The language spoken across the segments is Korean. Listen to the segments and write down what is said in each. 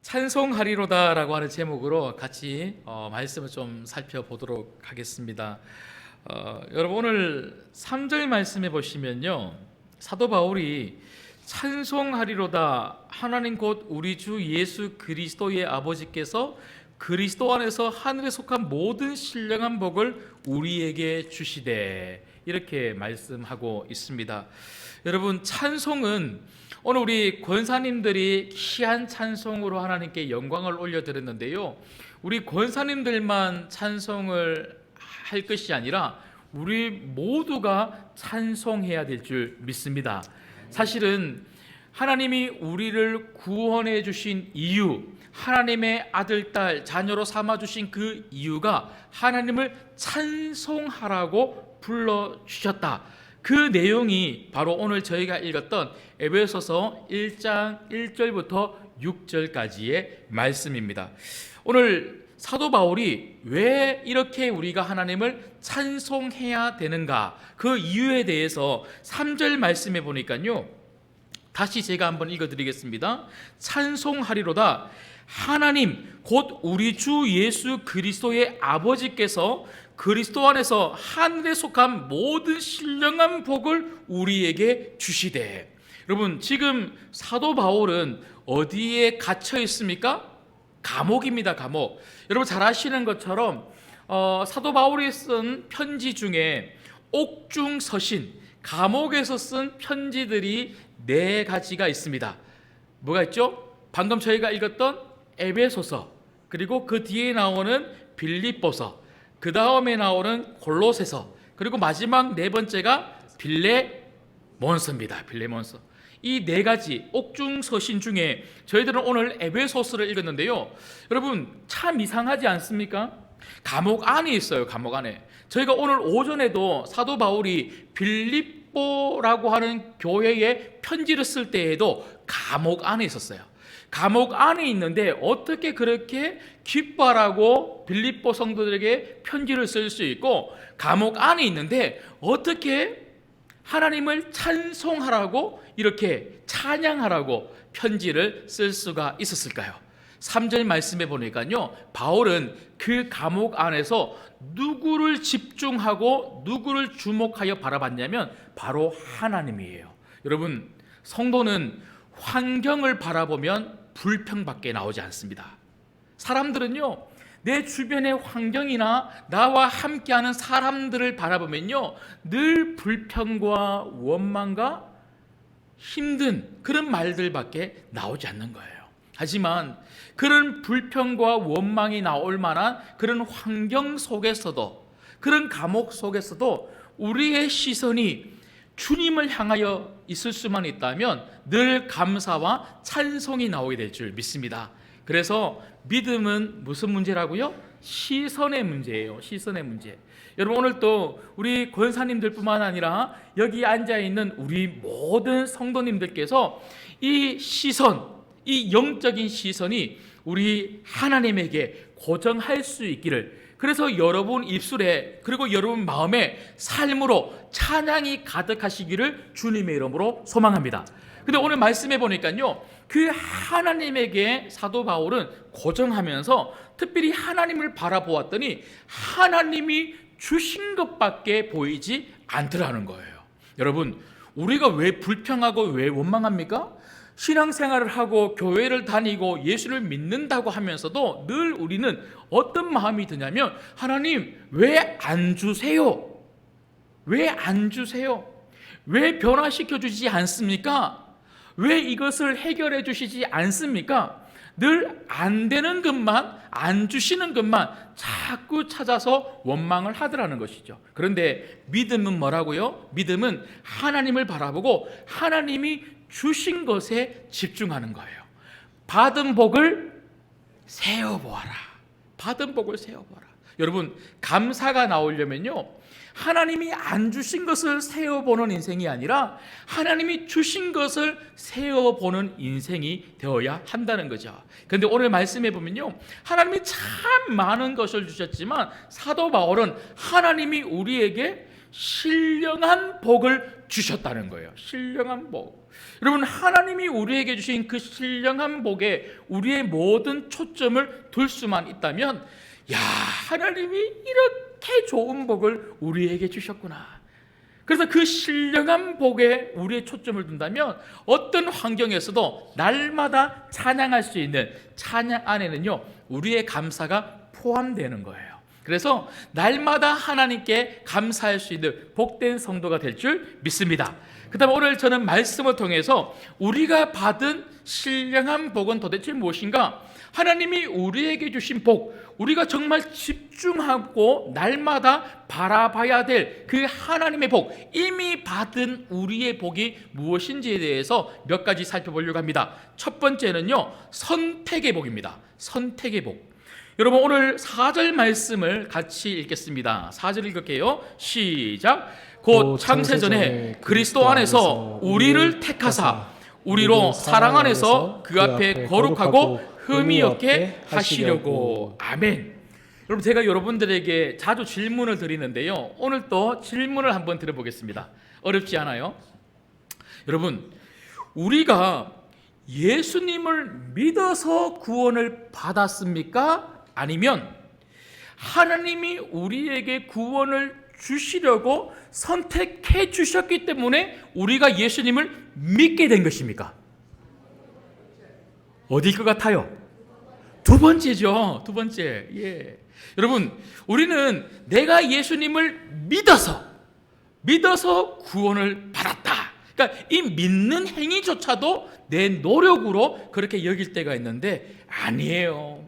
찬송하리로다라고 하는 제목으로 같이 말씀을 좀 살펴보도록 하겠습니다. 여러분 오늘 3절 말씀해 보시면요, 사도 바울이 찬송하리로다 하나님 곧 우리 주 예수 그리스도의 아버지께서 그리스도 안에서 하늘에 속한 모든 신령한 복을 우리에게 주시되, 이렇게 말씀하고 있습니다. 여러분, 찬송은 오늘 우리 권사님들이 귀한 찬송으로 하나님께 영광을 올려드렸는데요, 우리 권사님들만 찬송을 할 것이 아니라 우리 모두가 찬송해야 될 줄 믿습니다. 사실은 하나님이 우리를 구원해 주신 이유, 하나님의 아들, 딸, 자녀로 삼아주신 그 이유가 하나님을 찬송하라고 불러주셨다. 그 내용이 바로 오늘 저희가 읽었던 에베소서 1장 1절부터 6절까지의 말씀입니다. 오늘 사도 바울이 왜 이렇게 우리가 하나님을 찬송해야 되는가, 그 이유에 대해서 3절 말씀해 보니까요, 다시 제가 한번 읽어드리겠습니다. 찬송하리로다 하나님 곧 우리 주 예수 그리스도의 아버지께서 그리스도 안에서 하늘에 속한 모든 신령한 복을 우리에게 주시되. 여러분, 지금 사도 바울은 어디에 갇혀 있습니까? 감옥입니다. 감옥. 여러분 잘 아시는 것처럼 사도 바울이 쓴 편지 중에 옥중서신, 감옥에서 쓴 편지들이 4가지가 있습니다. 뭐가 있죠? 방금 저희가 읽었던 에베소서, 그리고 그 뒤에 나오는 빌립보서, 그 다음에 나오는 골로새서, 그리고 마지막 4번째가 빌레몬서입니다. 빌레몬서. 이 4가지 옥중서신 중에 저희들은 오늘 에베소서를 읽었는데요, 여러분 참 이상하지 않습니까? 감옥 안에 있어요. 감옥 안에. 저희가 오늘 오전에도 사도 바울이 빌립보라고 하는 교회에 편지를 쓸 때에도 감옥 안에 있었어요. 감옥 안에 있는데 어떻게 그렇게 기뻐하라고 빌립보 성도들에게 편지를 쓸 수 있고, 감옥 안에 있는데 어떻게 하나님을 찬송하라고, 이렇게 찬양하라고 편지를 쓸 수가 있었을까요? 3절 말씀해 보니까요, 바울은 그 감옥 안에서 누구를 집중하고 누구를 주목하여 바라봤냐면 바로 하나님이에요. 여러분, 성도는 환경을 바라보면 불평밖에 나오지 않습니다. 사람들은요, 내 주변의 환경이나 나와 함께하는 사람들을 바라보면요, 늘 불평과 원망과 힘든 그런 말들밖에 나오지 않는 거예요. 하지만 그런 불평과 원망이 나올 만한 그런 환경 속에서도, 그런 감옥 속에서도 우리의 시선이 주님을 향하여 있을 수만 있다면 늘 감사와 찬송이 나오게 될 줄 믿습니다. 그래서 믿음은 무슨 문제라고요? 시선의 문제예요. 시선의 문제. 여러분, 오늘 또 우리 권사님들뿐만 아니라 여기 앉아있는 우리 모든 성도님들께서 이 시선, 이 영적인 시선이 우리 하나님에게 고정할 수 있기를, 그래서 여러분 입술에, 그리고 여러분 마음에 삶으로 찬양이 가득하시기를 주님의 이름으로 소망합니다. 근데 오늘 말씀해 보니까요, 그 하나님에게 사도 바울은 고정하면서 특별히 하나님을 바라보았더니 하나님이 주신 것밖에 보이지 않더라는 거예요. 여러분, 우리가 왜 불평하고 왜 원망합니까? 신앙생활을 하고 교회를 다니고 예수를 믿는다고 하면서도 늘 우리는 어떤 마음이 드냐면, 하나님 왜 안 주세요? 왜 안 주세요? 왜 변화시켜 주시지 않습니까? 왜 이것을 해결해 주시지 않습니까? 늘 안 되는 것만, 안 주시는 것만 자꾸 찾아서 원망을 하더라는 것이죠. 그런데 믿음은 뭐라고요? 믿음은 하나님을 바라보고 하나님이 주신 것에 집중하는 거예요. 받은 복을 세어보아라. 받은 복을 세어보아라. 여러분, 감사가 나오려면요, 하나님이 안 주신 것을 세어보는 인생이 아니라 하나님이 주신 것을 세어보는 인생이 되어야 한다는 거죠. 그런데 오늘 말씀해 보면요, 하나님이 참 많은 것을 주셨지만 사도 바울은 하나님이 우리에게 신령한 복을 주셨다는 거예요. 신령한 복. 여러분, 하나님이 우리에게 주신 그 신령한 복에 우리의 모든 초점을 둘 수만 있다면, 야, 하나님이 이렇게 좋은 복을 우리에게 주셨구나. 그래서 그 신령한 복에 우리의 초점을 둔다면 어떤 환경에서도 날마다 찬양할 수 있는 찬양 안에는요, 우리의 감사가 포함되는 거예요. 그래서 날마다 하나님께 감사할 수 있는 복된 성도가 될 줄 믿습니다. 그 다음에 오늘 저는 말씀을 통해서 우리가 받은 신령한 복은 도대체 무엇인가? 하나님이 우리에게 주신 복, 우리가 정말 집중하고 날마다 바라봐야 될 그 하나님의 복, 이미 받은 우리의 복이 무엇인지에 대해서 몇 가지 살펴보려고 합니다. 첫 번째는요, 선택의 복입니다. 선택의 복. 여러분, 오늘 4절 말씀을 같이 읽겠습니다. 4절 읽을게요. 시작. 곧 창세전에 그리스도 안에서 우리를 택하사 우리로 사랑 안에서 그 앞에 거룩하고 흠이 없게 하시려고. 아멘. 여러분, 제가 여러분들에게 자주 질문을 드리는데요, 오늘 또 질문을 한번 드려보겠습니다. 어렵지 않아요? 여러분, 우리가 예수님을 믿어서 구원을 받았습니까? 아니면 하나님이 우리에게 구원을 주시려고 선택해 주셨기 때문에 우리가 예수님을 믿게 된 것입니까? 어디일 것 같아요? 두 번째죠. 두 번째. 예. 여러분, 우리는 내가 예수님을 믿어서 구원을 받았다. 그러니까 이 믿는 행위조차도 내 노력으로 그렇게 여길 때가 있는데, 아니에요.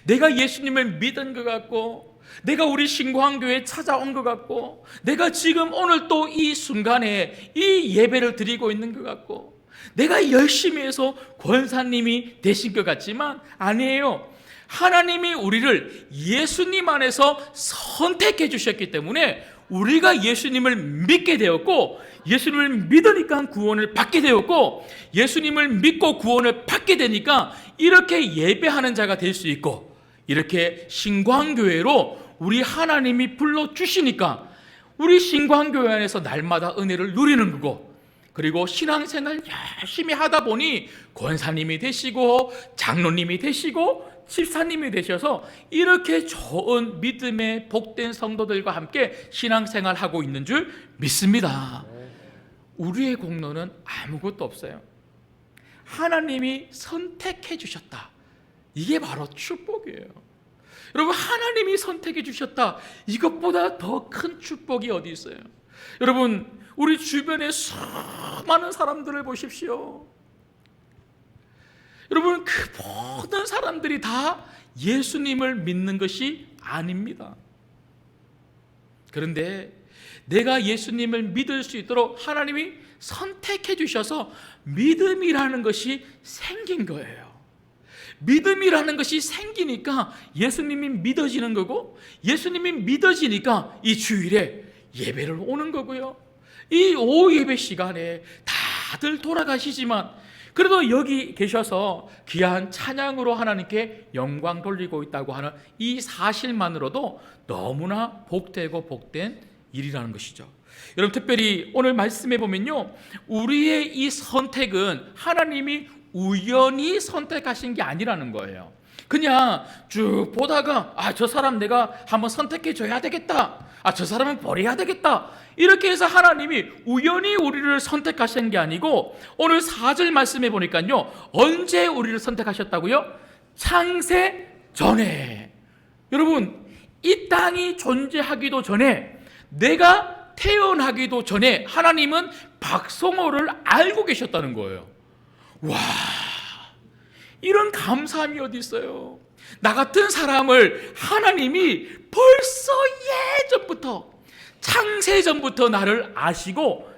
내가 예수님을 믿은 것 같고, 내가 우리 신광교회에 찾아온 것 같고, 내가 지금 오늘 또 이 순간에 이 예배를 드리고 있는 것 같고, 내가 열심히 해서 권사님이 되신 것 같지만 아니에요. 하나님이 우리를 예수님 안에서 선택해 주셨기 때문에 우리가 예수님을 믿게 되었고, 예수님을 믿으니까 구원을 받게 되었고, 예수님을 믿고 구원을 받게 되니까 이렇게 예배하는 자가 될 수 있고, 이렇게 신광교회로 우리 하나님이 불러주시니까 우리 신광교회 안에서 날마다 은혜를 누리는 거고, 그리고 신앙생활 열심히 하다 보니 권사님이 되시고 장로님이 되시고 집사님이 되셔서 이렇게 좋은 믿음의 복된 성도들과 함께 신앙생활하고 있는 줄 믿습니다. 우리의 공로는 아무것도 없어요. 하나님이 선택해 주셨다. 이게 바로 축복이에요. 여러분, 하나님이 선택해 주셨다. 이것보다 더 큰 축복이 어디 있어요? 여러분, 우리 주변에 수많은 사람들을 보십시오. 여러분, 그 모든 사람들이 다 예수님을 믿는 것이 아닙니다. 그런데 내가 예수님을 믿을 수 있도록 하나님이 선택해 주셔서 믿음이라는 것이 생긴 거예요. 믿음이라는 것이 생기니까 예수님이 믿어지는 거고, 예수님이 믿어지니까 이 주일에 예배를 오는 거고요. 이 오후 예배 시간에 다들 돌아가시지만 그래도 여기 계셔서 귀한 찬양으로 하나님께 영광 돌리고 있다고 하는 이 사실만으로도 너무나 복되고 복된 일이라는 것이죠. 여러분, 특별히 오늘 말씀해 보면요, 우리의 이 선택은 하나님이 우연히 선택하신 게 아니라는 거예요. 그냥 쭉 보다가 저 사람 내가 한번 선택해 줘야 되겠다, 저 사람은 버려야 되겠다, 이렇게 해서 하나님이 우연히 우리를 선택하신 게 아니고, 오늘 4절 말씀해 보니까요, 언제 우리를 선택하셨다고요? 창세 전에. 여러분, 이 땅이 존재하기도 전에, 내가 태어나기도 전에 하나님은 박성호를 알고 계셨다는 거예요. 와, 이런 감사함이 어디 있어요? 나 같은 사람을 하나님이 벌써 예전부터, 창세전부터 나를 아시고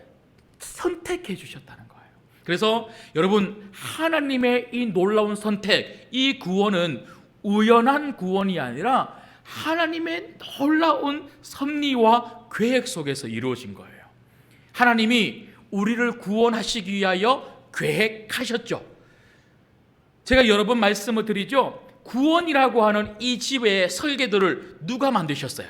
선택해 주셨다는 거예요. 그래서 여러분, 하나님의 이 놀라운 선택, 이 구원은 우연한 구원이 아니라 하나님의 놀라운 섭리와 계획 속에서 이루어진 거예요. 하나님이 우리를 구원하시기 위하여 계획하셨죠. 제가 여러 번 말씀을 드리죠. 구원이라고 하는 이 집의 설계도를 누가 만드셨어요?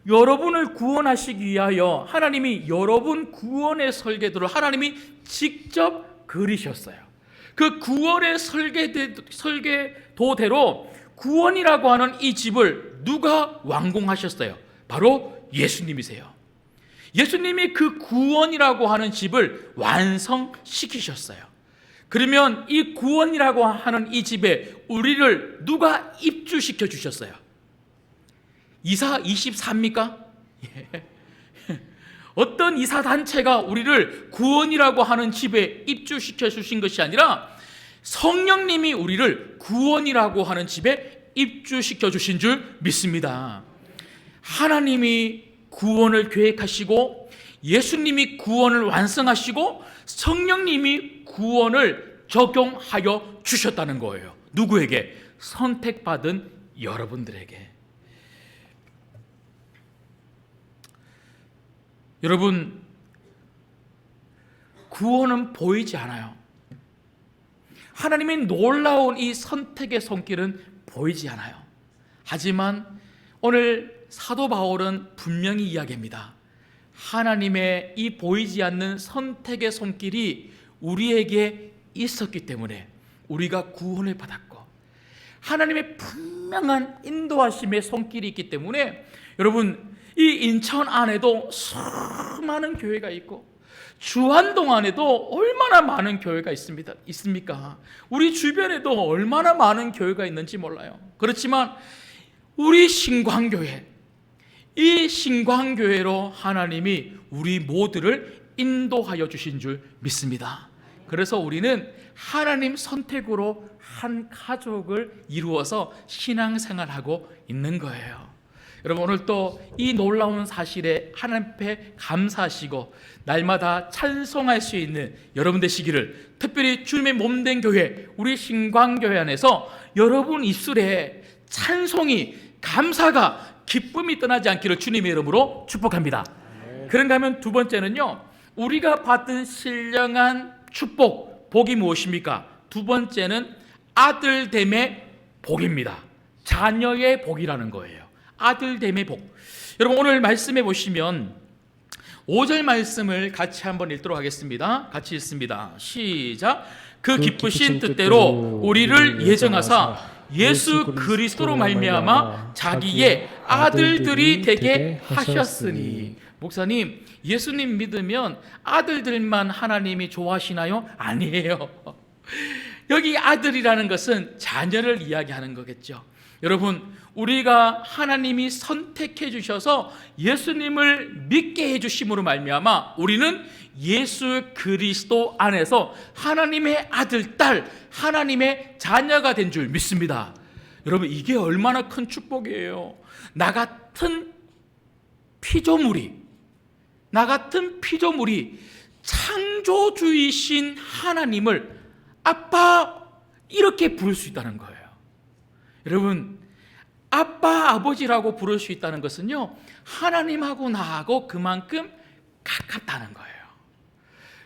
여러분을 구원하시기 위하여 하나님이 여러분 구원의 설계도를 하나님이 직접 그리셨어요. 그 구원의 설계도대로 구원이라고 하는 이 집을 누가 완공하셨어요? 바로 예수님이세요. 예수님이 그 구원이라고 하는 집을 완성시키셨어요. 그러면 이 구원이라고 하는 이 집에 우리를 누가 입주시켜 주셨어요? 이사 24입니까? 어떤 이사단체가 우리를 구원이라고 하는 집에 입주시켜 주신 것이 아니라 성령님이 우리를 구원이라고 하는 집에 입주시켜 주신 줄 믿습니다. 하나님이 구원을 계획하시고 예수님이 구원을 완성하시고 성령님이 구원을 적용하여 주셨다는 거예요. 누구에게? 선택받은 여러분들에게. 여러분, 구원은 보이지 않아요. 하나님의 놀라운 이 선택의 손길은 보이지 않아요. 하지만 오늘 사도 바울은 분명히 이야기합니다. 하나님의 이 보이지 않는 선택의 손길이 우리에게 있었기 때문에 우리가 구원을 받았고, 하나님의 분명한 인도하심의 손길이 있기 때문에 여러분, 이 인천 안에도 수많은 교회가 있고 주안동 안에도 얼마나 많은 교회가 있습니까? 우리 주변에도 얼마나 많은 교회가 있는지 몰라요. 그렇지만 우리 신광교회, 이 신광교회로 하나님이 우리 모두를 인도하여 주신 줄 믿습니다. 그래서 우리는 하나님 선택으로 한 가족을 이루어서 신앙생활하고 있는 거예요. 여러분, 오늘 또 이 놀라운 사실에 하나님 앞에 감사하시고 날마다 찬송할 수 있는 여러분 되시기를, 특별히 주님의 몸된 교회 우리 신광교회 안에서 여러분 입술에 찬송이, 감사가, 기쁨이 떠나지 않기를 주님의 이름으로 축복합니다. 그런가 하면 두 번째는요, 우리가 받은 신령한 축복, 복이 무엇입니까? 두 번째는 아들됨의 복입니다. 자녀의 복이라는 거예요. 아들됨의 복. 여러분, 오늘 말씀해 보시면 5절 말씀을 같이 한번 읽도록 하겠습니다. 같이 읽습니다. 시작. 그 기쁘신 뜻대로 우리를 예정하사 예수 그리스도로 말미암아 자기의 아들들이 되게 하셨으니. 목사님, 예수님 믿으면 아들들만 하나님이 좋아하시나요? 아니에요. 여기 아들이라는 것은 자녀를 이야기하는 거겠죠. 여러분, 우리가 하나님이 선택해 주셔서 예수님을 믿게 해 주심으로 말미암아 우리는 예수 그리스도 안에서 하나님의 아들, 딸, 하나님의 자녀가 된 줄 믿습니다. 여러분, 이게 얼마나 큰 축복이에요. 나 같은 피조물이 창조주이신 하나님을 아빠, 이렇게 부를 수 있다는 거예요. 여러분, 아빠, 아버지라고 부를 수 있다는 것은요, 하나님하고 나하고 그만큼 가깝다는 거예요.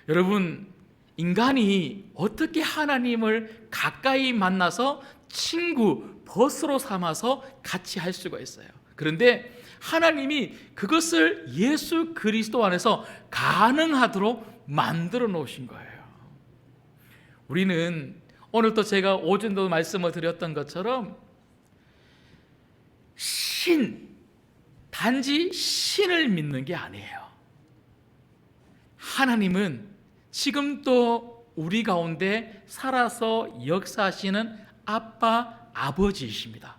여러분, 인간이 어떻게 하나님을 가까이 만나서 친구, 벗으로 삼아서 같이 할 수가 있어요. 그런데 하나님이 그것을 예수 그리스도 안에서 가능하도록 만들어 놓으신 거예요. 우리는 오늘도 제가 오전도 말씀을 드렸던 것처럼 단지 신을 믿는 게 아니에요. 하나님은 지금도 우리 가운데 살아서 역사하시는 아빠, 아버지이십니다.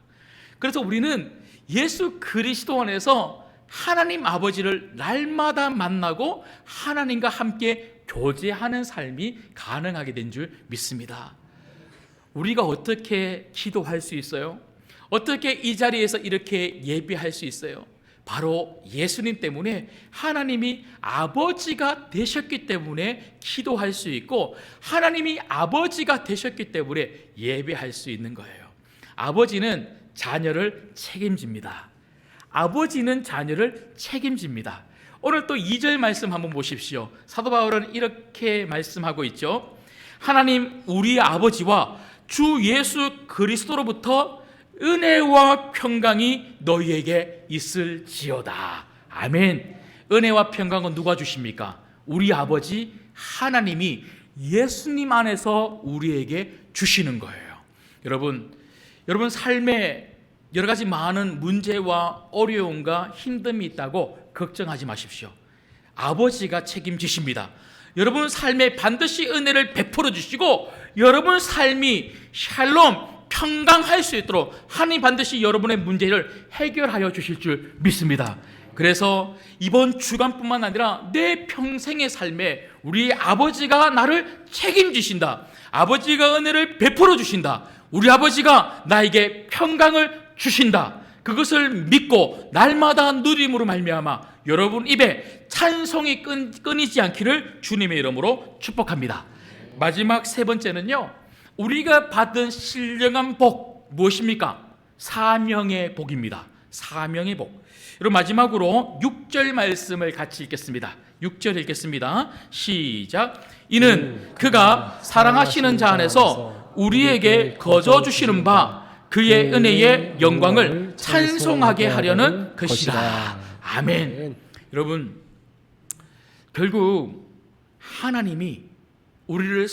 그래서 우리는 예수 그리스도 안에서 하나님 아버지를 날마다 만나고 하나님과 함께 교제하는 삶이 가능하게 된 줄 믿습니다. 우리가 어떻게 기도할 수 있어요? 어떻게 이 자리에서 이렇게 예배할 수 있어요? 바로 예수님 때문에, 하나님이 아버지가 되셨기 때문에 기도할 수 있고, 하나님이 아버지가 되셨기 때문에 예배할 수 있는 거예요. 아버지는 자녀를 책임집니다. 아버지는 자녀를 책임집니다. 오늘 또 2절 말씀 한번 보십시오. 사도 바울은 이렇게 말씀하고 있죠. 하나님 우리 아버지와 주 예수 그리스도로부터 은혜와 평강이 너희에게 있을지어다. 아멘. 은혜와 평강은 누가 주십니까? 우리 아버지 하나님이 예수님 안에서 우리에게 주시는 거예요. 여러분 삶에 여러 가지 많은 문제와 어려움과 힘듦이 있다고 걱정하지 마십시오. 아버지가 책임지십니다. 여러분 삶에 반드시 은혜를 베풀어 주시고 여러분 삶이 샬롬 평강할 수 있도록 하나님 반드시 여러분의 문제를 해결하여 주실 줄 믿습니다. 그래서 이번 주간뿐만 아니라 내 평생의 삶에 우리 아버지가 나를 책임지신다. 아버지가 은혜를 베풀어 주신다. 우리 아버지가 나에게 평강을 주신다. 그것을 믿고 날마다 누림으로 말미암아 여러분 입에 찬송이 끊이지 않기를 주님의 이름으로 축복합니다. 마지막 세 번째는요, 우리가 받은 신령한 복 무엇입니까? 사명의 복입니다. 사명의 복. 여러분 마지막으로 6절 말씀을 같이 읽겠습니다. 6절 읽겠습니다. 시작. 이는 그가 사랑하시는 자 안에서 우리에게 거저 주시는 바 그의 은혜의 영광을 찬송하게 하려는 것이라. 아멘. 여러분 결국 하나님이 우리를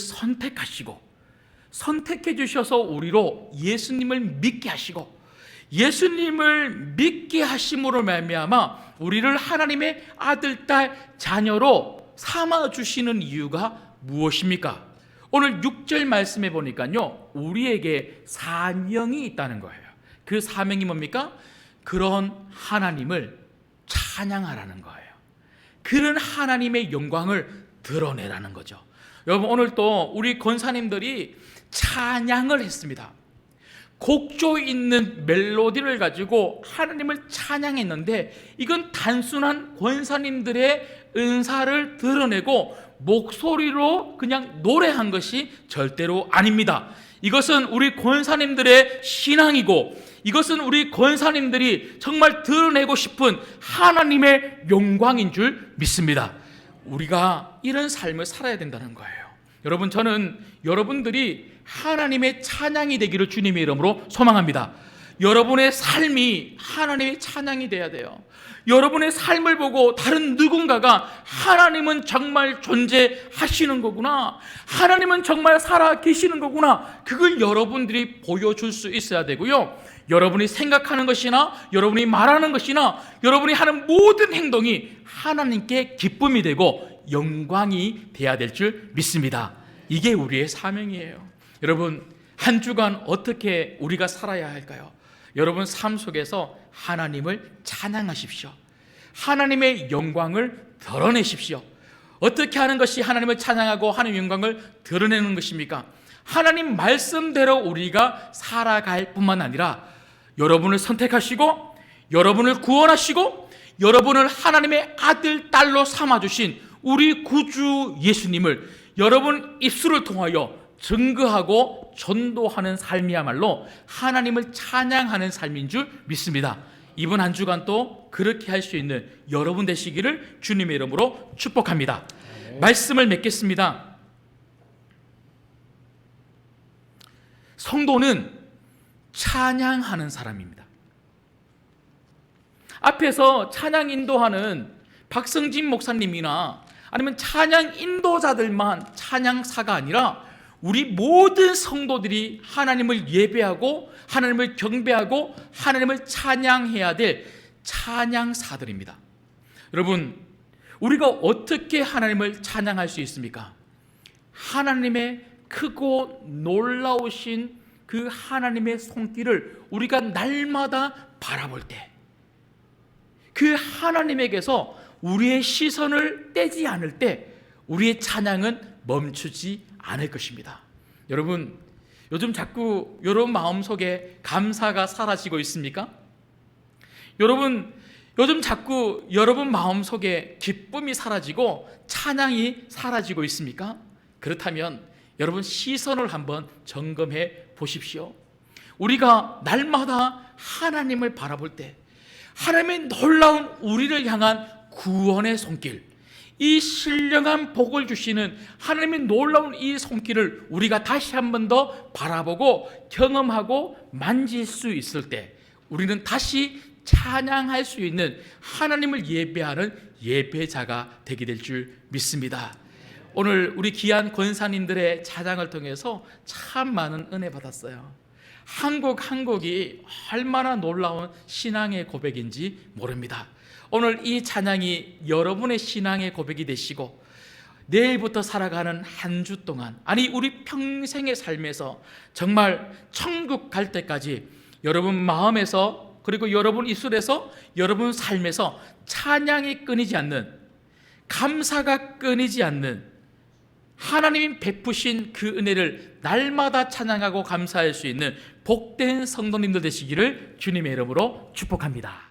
선택해 주셔서 우리로 예수님을 믿게 하시고 예수님을 믿게 하심으로 말미암아 우리를 하나님의 아들, 딸, 자녀로 삼아주시는 이유가 무엇입니까? 오늘 6절 말씀해 보니까요, 우리에게 사명이 있다는 거예요. 그 사명이 뭡니까? 그런 하나님을 찬양하라는 거예요. 그런 하나님의 영광을 드러내라는 거죠. 여러분 오늘 또 우리 권사님들이 찬양을 했습니다. 곡조 있는 멜로디를 가지고 하나님을 찬양했는데 이건 단순한 권사님들의 은사를 드러내고 목소리로 그냥 노래한 것이 절대로 아닙니다. 이것은 우리 권사님들의 신앙이고 이것은 우리 권사님들이 정말 드러내고 싶은 하나님의 영광인 줄 믿습니다. 우리가 이런 삶을 살아야 된다는 거예요. 여러분 저는 여러분들이 하나님의 찬양이 되기를 주님의 이름으로 소망합니다. 여러분의 삶이 하나님의 찬양이 돼야 돼요. 여러분의 삶을 보고 다른 누군가가 하나님은 정말 존재하시는 거구나, 하나님은 정말 살아 계시는 거구나, 그걸 여러분들이 보여줄 수 있어야 되고요, 여러분이 생각하는 것이나 여러분이 말하는 것이나 여러분이 하는 모든 행동이 하나님께 기쁨이 되고 영광이 돼야 될 줄 믿습니다. 이게 우리의 사명이에요. 여러분 한 주간 어떻게 우리가 살아야 할까요? 여러분 삶 속에서 하나님을 찬양하십시오. 하나님의 영광을 드러내십시오. 어떻게 하는 것이 하나님을 찬양하고 하나님의 영광을 드러내는 것입니까? 하나님 말씀대로 우리가 살아갈 뿐만 아니라 여러분을 선택하시고 여러분을 구원하시고 여러분을 하나님의 아들, 딸로 삼아주신 우리 구주 예수님을 여러분 입술을 통하여 증거하고 전도하는 삶이야말로 하나님을 찬양하는 삶인 줄 믿습니다. 이번 한 주간 또 그렇게 할 수 있는 여러분 되시기를 주님의 이름으로 축복합니다. 말씀을 맺겠습니다. 성도는 찬양하는 사람입니다. 앞에서 찬양 인도하는 박성진 목사님이나 아니면 찬양 인도자들만 찬양사가 아니라 우리 모든 성도들이 하나님을 예배하고 하나님을 경배하고 하나님을 찬양해야 될 찬양사들입니다. 여러분 우리가 어떻게 하나님을 찬양할 수 있습니까? 하나님의 크고 놀라우신 그 하나님의 손길을 우리가 날마다 바라볼 때 그 하나님에게서 우리의 시선을 떼지 않을 때 우리의 찬양은 멈추지 않을 것입니다. 여러분 요즘 자꾸 여러분 마음속에 감사가 사라지고 있습니까? 여러분 요즘 자꾸 여러분 마음속에 기쁨이 사라지고 찬양이 사라지고 있습니까? 그렇다면 여러분 시선을 한번 점검해 보십시오. 우리가 날마다 하나님을 바라볼 때 하나님의 놀라운 우리를 향한 구원의 손길, 이 신령한 복을 주시는 하나님의 놀라운 이 손길을 우리가 다시 한 번 더 바라보고 경험하고 만질 수 있을 때 우리는 다시 찬양할 수 있는 하나님을 예배하는 예배자가 되게 될 줄 믿습니다. 오늘 우리 귀한 권사님들의 찬양을 통해서 참 많은 은혜 받았어요. 한국이 얼마나 놀라운 신앙의 고백인지 모릅니다. 오늘 이 찬양이 여러분의 신앙의 고백이 되시고 내일부터 살아가는 한 주 동안, 아니 우리 평생의 삶에서 정말 천국 갈 때까지 여러분 마음에서, 그리고 여러분 입술에서, 여러분 삶에서 찬양이 끊이지 않는, 감사가 끊이지 않는 하나님이 베푸신 그 은혜를 날마다 찬양하고 감사할 수 있는 복된 성도님들 되시기를 주님의 이름으로 축복합니다.